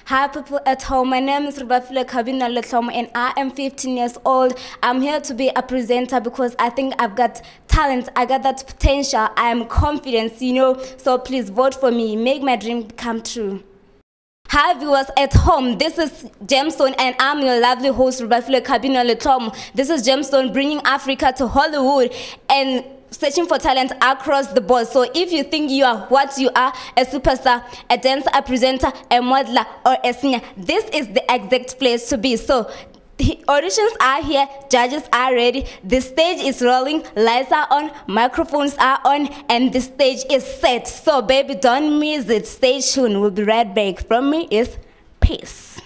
Hi people at home, my name is Rebafilwe Letlhomo and I am 15 years old. I'm here to be a presenter because I think I've got talent, I got that potential, I am confident, you know, so please vote for me, make my dream come true. Hi viewers at home, this is Gemstone and I'm your lovely host Rebafilwe Letlhomo. This is Gemstone bringing Africa to Hollywood and searching for talent across the board. So if you think you are what you are, a superstar, a dancer, a presenter, a modeler, or a singer, this is the exact place to be. So the auditions are here, judges are ready, the stage is rolling, lights are on, microphones are on, and the stage is set. So baby, don't miss it. Stay tuned. We'll be right back. From me is peace.